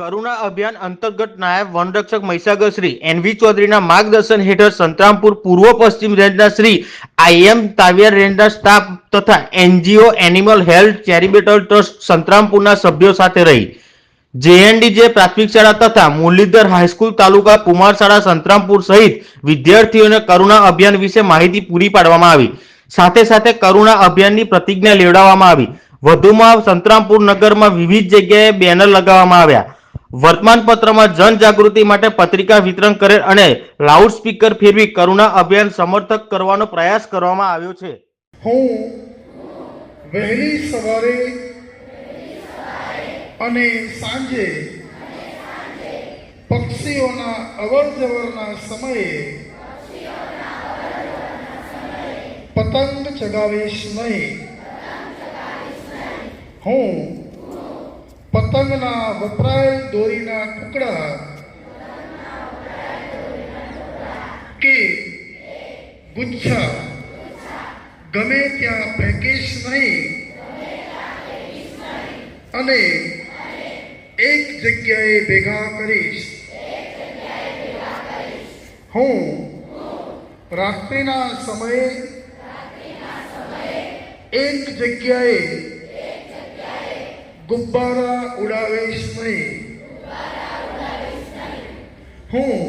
કરુણા અભિયાન અંતર્ગત નાયબ વનરક્ષક મહીસાગર શ્રી એનવી ચૌધરીના માર્ગદર્શન હેઠળ સંતરામપુર પૂર્વ પશ્ચિમ રેન્જના શ્રી આઈએમ તાવિયા રેન્જના સ્ટાફ તથા NGO animal health charitable trust સંતરામપુરના સભ્યો સાથે રહી જેએનડીજે પ્રાથમિક શાળા તથા મુરલીધર હાઈસ્કૂલ તાલુકા કુમાર શાળા સંતરામપુર સહિત વિદ્યાર્થીઓને કરુણા અભિયાન વિશે માહિતી પૂરી પાડવામાં આવી। સાથે સાથે કરુણા અભિયાનની પ્રતિજ્ઞા લેવડાવવામાં આવી। વધુમાં સંતરામપુર નગરમાં વિવિધ જગ્યાએ બેનર લગાવવામાં આવ્યા। વર્તમાનપત્રમાં જનજાગૃતિ માટે પત્રિકા વિતરણ કરેલ અને લાઉડસ્પીકર ફેરવી કરુણા અભિયાન સમર્થક કરવાનો પ્રયાસ કરવામાં આવ્યો છે। હું વહેલી સવારે અને સાંજે પક્ષીઓના અવરજવરના સમયે પતંગ ચગાવીશ નહીં। હું પતંગના વપરાયેલ દોરીના ટુકડા કે ગુચ્છા ગમે ત્યાં ફેંકીશ નહીં અને એક જગ્યાએ ભેગા કરીશ। હું રાત્રિના સમયે એક જગ્યાએ ગુબ્બારા ઉડાવીશ નહીં। હું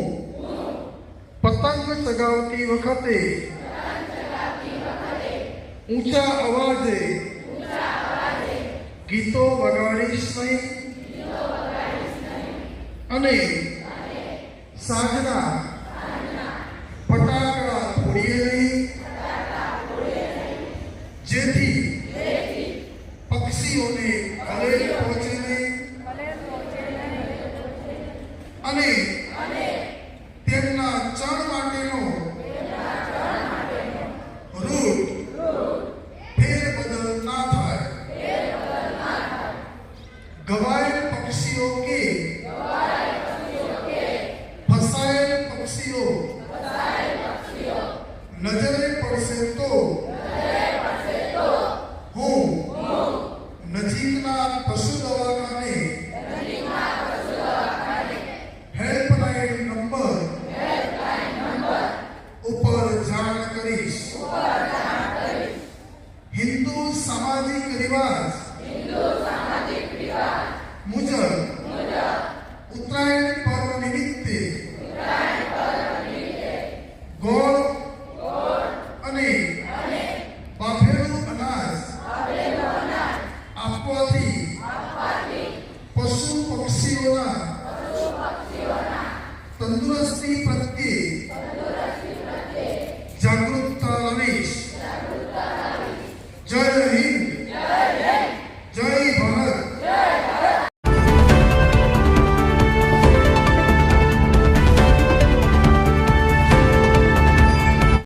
પતંગ ચગાવતી વખતે ઊંચા અવાજે ગીતો વગાડીશ નહીં અને સાંજના ફટાકડા ફોડીએ નહીં જેથી પક્ષીઓને ખલેલ પહોંચે નહીં અને તેમના ચણ માટેનો રૂટ ફેરબદલ ના થાય। ગવાયેલ પક્ષીઓ કે ફસાયેલ પક્ષીઓ નજરે પડશે તો હું નજીકના પશુ દવાખાને હેલ્પલાઇન નંબર ઉપર જાણ કરીશ। હિન્દુ સામાજિક રિવાજ મુજબ ઉત્તરાયણ પર્વ નિમિત્તે ગોળ અને બાફેલું અનાજ આપવાથી પશુ પક્ષીઓના તંદુરસ્તી પ્રત્યે જાગૃતતા લાવીશ। જય હિન્દ।